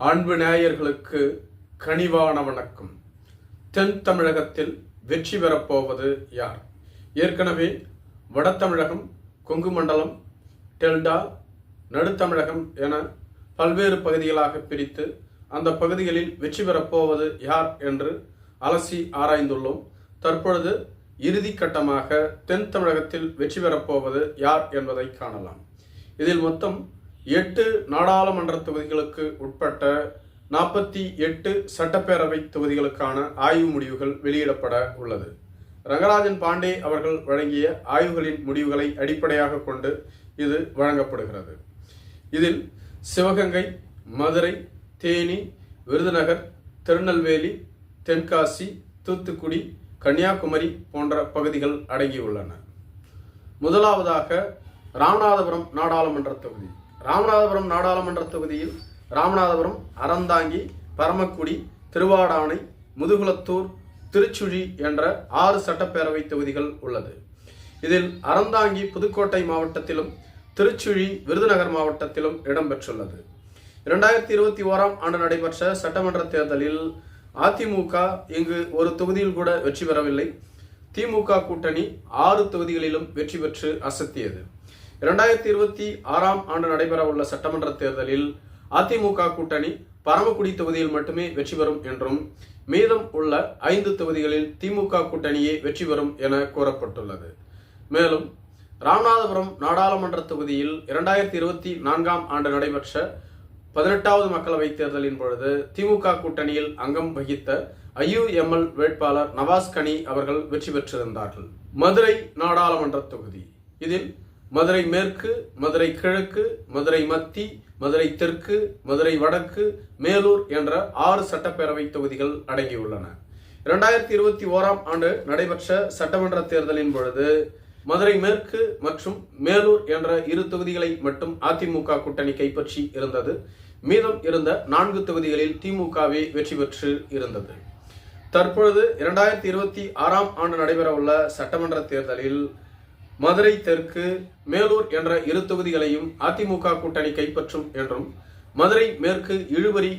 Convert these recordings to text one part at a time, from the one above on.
அன்பு நேயர்களுக்கு கனிவான வணக்கம். தென் தமிழகத்தில் வெற்றி பெறப்போவது யார்? ஏற்கனவே வட தமிழகம், கொங்கு மண்டலம், டெல்டா, நடுத்தமிழகம் என பல்வேறு பகுதிகளாக பிரித்து அந்த பகுதிகளில் வெற்றி பெறப்போவது யார் என்று அலசி ஆராய்ந்துள்ளோம். தற்பொழுது இறுதி கட்டமாக தென் தமிழகத்தில் வெற்றி பெறப்போவது யார் என்பதை காணலாம். இதில் மொத்தம் 8 நாடாளுமன்ற தொகுதிகளுக்கு உட்பட்ட 48 சட்டப்பேரவை தொகுதிகளுக்கான ஆய்வு முடிவுகள் வெளியிடப்பட உள்ளது. ரங்கராஜன் பாண்டே அவர்கள் வழங்கிய ஆய்வுகளின் முடிவுகளை அடிப்படையாக கொண்டு இது வழங்கப்படுகிறது. இதில் சிவகங்கை, மதுரை, தேனி, விருதுநகர், திருநெல்வேலி, தென்காசி, தூத்துக்குடி, கன்னியாகுமரி போன்ற பகுதிகள் அடங்கியுள்ளன. முதலாவதாக ராமநாதபுரம் நாடாளுமன்ற தொகுதி. ராமநாதபுரம் நாடாளுமன்ற தொகுதியில் ராமநாதபுரம், அறந்தாங்கி, பரமக்குடி, திருவாடானை, முதுகுளத்தூர், திருச்சுழி என்ற 6 சட்டப்பேரவை தொகுதிகள் உள்ளது. இதில் அறந்தாங்கி புதுக்கோட்டை மாவட்டத்திலும் திருச்சுழி விருதுநகர் மாவட்டத்திலும் இடம்பெற்றுள்ளது. 2021ஆம் ஆண்டு நடைபெற்ற சட்டமன்ற தேர்தலில் அதிமுக இங்கு ஒரு தொகுதியில் கூட வெற்றி பெறவில்லை. திமுக கூட்டணி 6 தொகுதிகளிலும் வெற்றி பெற்று அசத்தியது. 2026ஆம் ஆண்டு நடைபெற உள்ள சட்டமன்ற தேர்தலில் அதிமுக கூட்டணி பரமக்குடி தொகுதியில் மட்டுமே வெற்றி பெறும் என்றும் மீதம் உள்ள 5 தொகுதிகளில் திமுக கூட்டணியே வெற்றி பெறும் என கூறப்பட்டுள்ளது. மேலும் ராமநாதபுரம் நாடாளுமன்ற தொகுதியில் 2024ஆம் ஆண்டு நடைபெற்ற 18வது மக்களவைத் தேர்தலின் பொழுது திமுக கூட்டணியில் அங்கம் வகித்த IUML வேட்பாளர் நவாஸ் கனி அவர்கள் வெற்றி பெற்றிருந்தார்கள். மதுரை நாடாளுமன்ற தொகுதி. இதில் மதுரை மேற்கு, மதுரை கிழக்கு, மதுரை மத்தி, மதுரை தெற்கு, மதுரை வடக்கு, மேலூர் என்ற 6 சட்டப்பேரவை தொகுதிகள் அடங்கியுள்ளன. 2021ஆம் ஆண்டு நடைபெற்ற சட்டமன்ற தேர்தலின் பொழுது மதுரை மேற்கு மற்றும் மேலூர் என்ற 2 தொகுதிகளை மட்டும் அதிமுக கூட்டணி கைப்பற்றி இருந்தது. மீதம் இருந்த 4 தொகுதிகளில் திமுகவே வெற்றி பெற்று இருந்தது. தற்பொழுது 2026ஆம் ஆண்டு நடைபெற உள்ள சட்டமன்ற தேர்தலில் மதுரை தெற்கு, மேலூர் என்ற 2 தொகுதிகளையும் அதிமுக கூட்டணி கைப்பற்றும் என்றும் மதுரை மேற்கு இழுபறி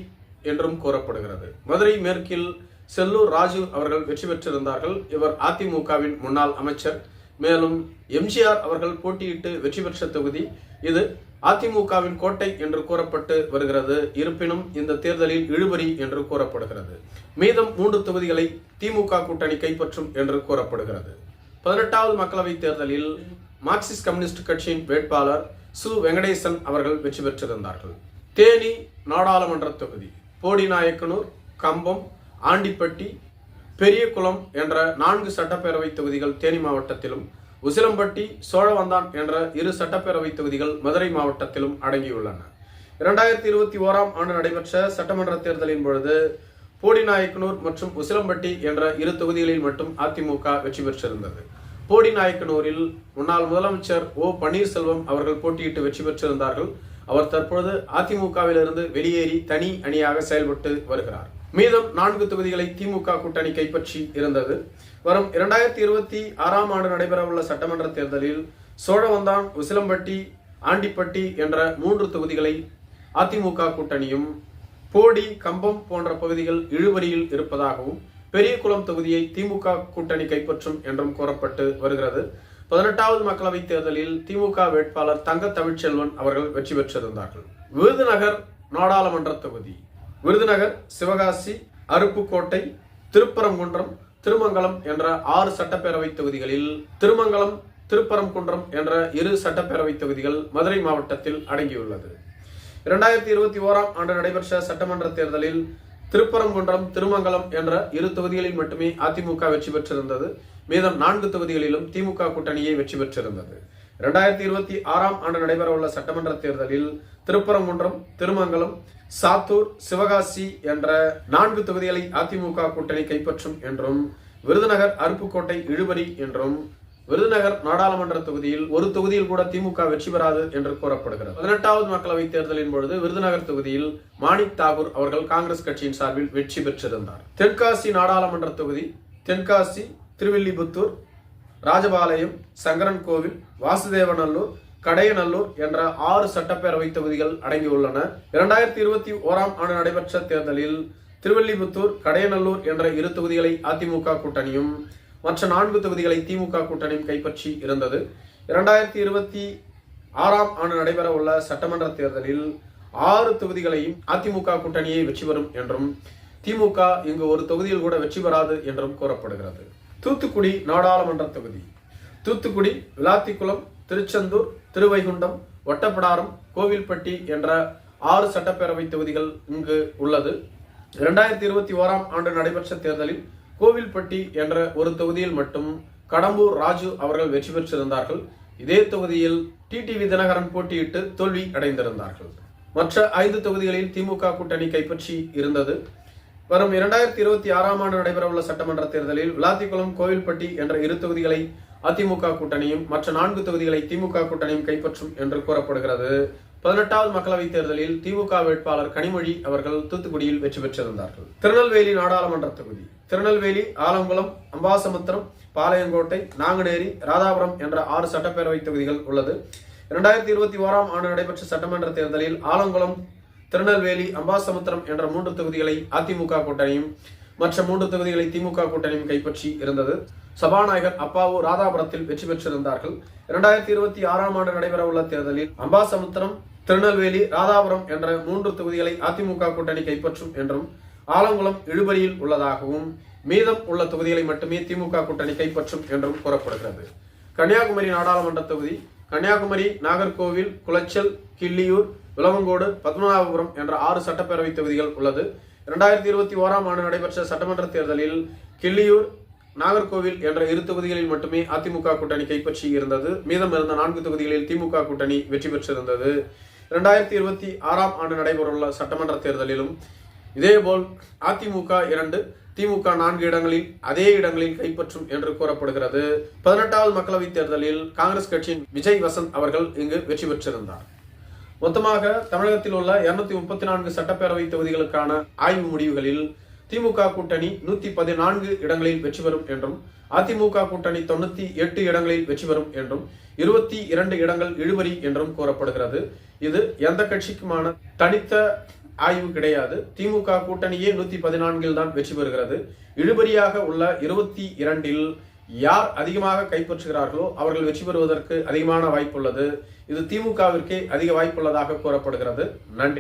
என்றும் கூறப்படுகிறது. மதுரை மேற்கில் செல்லூர் ராஜு அவர்கள் வெற்றி பெற்றிருந்தார்கள். இவர் அதிமுகவின் முன்னாள் அமைச்சர். மேலும் எம்ஜிஆர் அவர்கள் போட்டியிட்டு வெற்றி பெற்ற தொகுதி இது. அதிமுகவின் கோட்டை என்று கூறப்பட்டு வருகிறது. இருப்பினும் இந்த தேர்தலில் இழுபறி என்று கூறப்படுகிறது. மீதம் 3 தொகுதிகளை திமுக கூட்டணி கைப்பற்றும் என்று கூறப்படுகிறது. 18வது மக்களவைத் தேர்தலில் மார்க்சிஸ்ட் கம்யூனிஸ்ட் கட்சியின் வேட்பாளர் சு வெங்கடேசன் அவர்கள் வெற்றி பெற்றிருந்தார்கள். தேனி நாடாளுமன்ற தொகுதி. போடிநாயக்கனூர், கம்பம், ஆண்டிப்பட்டி, பெரியகுளம் என்ற 4 சட்டப்பேரவை தொகுதிகள் தேனி மாவட்டத்திலும், உசிலம்பட்டி, சோழவந்தான் என்ற 2 சட்டப்பேரவை தொகுதிகள் மதுரை மாவட்டத்திலும் அடங்கியுள்ளன. 2021ஆம் ஆண்டு நடைபெற்ற சட்டமன்ற தேர்தலின் பொழுது போடிநாயக்கனூர் மற்றும் உசிலம்பட்டி என்ற 2 தொகுதிகளில் மட்டும் அதிமுக வெற்றி பெற்றிருந்தது. போடிநாயக்கனூரில் முன்னாள் முதலமைச்சர் ஓ பன்னீர்செல்வம் அவர்கள் போட்டியிட்டு வெற்றி பெற்றிருந்தார்கள். அவர் தற்பொழுது அதிமுகவிலிருந்து வெளியேறி தனி அணியாக செயல்பட்டு வருகிறார். மீதம் 4 தொகுதிகளை திமுக கூட்டணி கைப்பற்றி இருந்தது. வரும் 2026ஆம் ஆண்டு நடைபெற உள்ள சட்டமன்ற தேர்தலில் சோழவந்தான், உசிலம்பட்டி, ஆண்டிப்பட்டி என்ற 3 தொகுதிகளை அதிமுக கூட்டணியும், போடி, கம்பம் போன்ற பகுதிகள் இழுபறியில் இருப்பதாகவும், பெரியகுளம் தொகுதியை திமுக கூட்டணி கைப்பற்றும் என்றும் கூறப்பட்டு வருகிறது. 18வது மக்களவைத் தேர்தலில் திமுக வேட்பாளர் தங்க தமிழ்ச்செல்வன் அவர்கள் வெற்றி பெற்றிருந்தார்கள். விருதுநகர் நாடாளுமன்ற தொகுதி. விருதுநகர், சிவகாசி, அருப்புக்கோட்டை, திருப்பரங்குன்றம், திருமங்கலம் என்ற 6 சட்டப்பேரவை தொகுதிகளில் திருமங்கலம், திருப்பரங்குன்றம் என்ற 2 சட்டப்பேரவை தொகுதிகள் மதுரை மாவட்டத்தில் அடங்கியுள்ளது. 2021ஆம் ஆண்டு நடைபெற்ற சட்டமன்ற தேர்தலில் திருப்பரங்குன்றம், திருமங்கலம் என்ற 2 தொகுதிகளில் மட்டுமே அதிமுக வெற்றி பெற்றிருந்தது. மீதம் 4 தொகுதிகளிலும் திமுக கூட்டணியை வெற்றி பெற்றிருந்தது. 2026ஆம் ஆண்டு நடைபெற உள்ள சட்டமன்ற தேர்தலில் திருப்பரங்குன்றம், திருமங்கலம், சாத்தூர், சிவகாசி என்ற 4 தொகுதிகளை அதிமுக கூட்டணி கைப்பற்றும் என்றும், விருதுநகர், அருப்புக்கோட்டை இழுபறி என்றும், விருதுநகர் நாடாளுமன்ற தொகுதியில் ஒரு தொகுதியில் கூட திமுக வெற்றி பெறாது என்று கூறப்படுகிறது. 18வது மக்களவைத் தேர்தலின் பொழுது விருதுநகர் தொகுதியில் மாணிக் தாகூர் அவர்கள் காங்கிரஸ் கட்சியின் சார்பில் வெற்றி பெற்றிருந்தார். தென்காசி நாடாளுமன்ற தொகுதி. தென்காசி, திருவில்லிபுத்தூர், ராஜபாளையம், சங்கரன் கோவில், வாசுதேவநல்லூர், கடையநல்லூர் என்ற 6 சட்டப்பேரவை தொகுதிகள் அடங்கியுள்ளன. 2021ஆம் ஆண்டு நடைபெற்ற தேர்தலில் திருவல்லிபுத்தூர், கடையநல்லூர் என்ற 2 தொகுதிகளை அதிமுக கூட்டணியும் மற்ற 4 தொகுதிகளை திமுக கூட்டணியும் கைப்பற்றி இருந்தது. 2026ஆம் ஆண்டு நடைபெற உள்ள சட்டமன்ற தேர்தலில் 6 தொகுதிகளையும் அதிமுக கூட்டணியை வெற்றி பெறும் என்றும் திமுக இங்கு ஒரு தொகுதியில் கூட வெற்றி பெறாது என்றும் கூறப்படுகிறது. தூத்துக்குடி நாடாளுமன்ற தொகுதி. தூத்துக்குடி, விளாத்திக்குளம், திருச்செந்தூர், திருவைகுண்டம், ஒட்டப்பிடாரம், கோவில்பட்டி என்ற 6 சட்டப்பேரவை தொகுதிகள் இங்கு உள்ளது. 2021ஆம் ஆண்டு நடைபெற்ற தேர்தலில் கோவில்பட்டி என்ற ஒரு தொகுதியில் மட்டும் கடம்பூர் ராஜு அவர்கள் வெற்றி பெற்றிருந்தார்கள். இதே தொகுதியில் டிடிவி தினகரன் போட்டியிட்டு தோல்வி அடைந்திருந்தார்கள். மற்ற 5 தொகுதிகளில் திமுக கூட்டணி கைப்பற்றி இருந்தது. வரும் 2026ஆம் ஆண்டு நடைபெறவுள்ள சட்டமன்ற தேர்தலில் விளாத்திக்குளம், கோவில்பட்டி என்ற 2 தொகுதிகளை அதிமுக கூட்டணியும் மற்ற 4 தொகுதிகளை திமுக கூட்டணியும் கைப்பற்றும் என்று கூறப்படுகிறது. 18வது மக்களவைத் தேர்தலில் திமுக வேட்பாளர் கனிமொழி அவர்கள் தூத்துக்குடியில் வெற்றி பெற்றிருந்தார்கள். திருநெல்வேலி நாடாளுமன்ற தொகுதி. திருநெல்வேலி, ஆலங்குளம், அம்பாசமுத்திரம், பாளையங்கோட்டை, நாங்குநேரி, ராதாபுரம் என்ற 6 சட்டப்பேரவை தொகுதிகள் உள்ளது. 2021ஆம் ஆண்டு நடைபெற்ற சட்டமன்ற தேர்தலில் ஆலங்குளம், திருநெல்வேலி, அம்பாசமுத்திரம் என்ற 3 தொகுதிகளை அதிமுக கூட்டணியும் மற்ற 3 தொகுதிகளை திமுக கூட்டணியும் கைப்பற்றி இருந்தது. சபாநாயகர் அப்பாவு ராதாபுரத்தில் வெற்றி பெற்றிருந்தார்கள். 2026ஆம் ஆண்டு நடைபெற உள்ள தேர்தலில் அம்பாசமுத்திரம், திருநெல்வேலி, ராதாபுரம் என்ற 3 தொகுதிகளை அதிமுக கூட்டணி கைப்பற்றும் என்றும் ஆலங்குளம் இழுபறியில் உள்ளதாகவும் மீதம் உள்ள தொகுதிகளை மட்டுமே திமுக கூட்டணி கைப்பற்றும் என்றும் கூறப்படுகிறது. கன்னியாகுமரி நாடாளுமன்ற தொகுதி. கன்னியாகுமரி, நாகர்கோவில், குளச்சல், கிள்ளியூர், விளவங்கோடு, பத்மநாபபுரம் என்ற 6 சட்டப்பேரவை தொகுதிகள் உள்ளது. 2021ஆம் ஆண்டு நடைபெற்ற சட்டமன்ற தேர்தலில் கிள்ளியூர், நாகர்கோவில் என்ற 2 தொகுதிகளில் மட்டுமே அதிமுக கூட்டணி கைப்பற்றி இருந்தது. மீதம் இருந்த 4 தொகுதிகளில் திமுக கூட்டணி வெற்றி பெற்றிருந்தது. 2026ஆம் ஆண்டு நடைபெறவுள்ள சட்டமன்ற தேர்தலிலும் இதேபோல் அதிமுக 2, திமுக 4 இடங்களில் அதே இடங்களில் கைப்பற்றும் என்று கூறப்படுகிறது. 18வது மக்களவைத் தேர்தலில் காங்கிரஸ் கட்சியின் விஜய் வசந்த் அவர்கள் இங்கு வெற்றி பெற்றிருந்தார். மொத்தமாக தமிழகத்தில் உள்ள 234 சட்டப்பேரவை தொகுதிகளுக்கான ஆய்வு முடிவுகளில் திமுக கூட்டணி 114 இடங்களில் வெற்றி பெறும் என்றும் அதிமுக கூட்டணி 98 இடங்களில் வெற்றி பெறும் என்றும் 22 இடங்கள் இழுபறி என்றும் கூறப்படுகிறது. இது எந்த கட்சிக்குமான தனித்த ஆய்வு கிடையாது. திமுக கூட்டணியே 114 தான் வெற்றி பெறுகிறது. இழுபறியாக உள்ள 22இல் யார் அதிகமாக கைப்பற்றுகிறார்களோ அவர்கள் வெற்றி பெறுவதற்கு அதிகமான வாய்ப்புள்ளது. இது திமுகவிற்கே அதிக வாய்ப்புள்ளதாக கூறப்படுகிறது. நன்றி.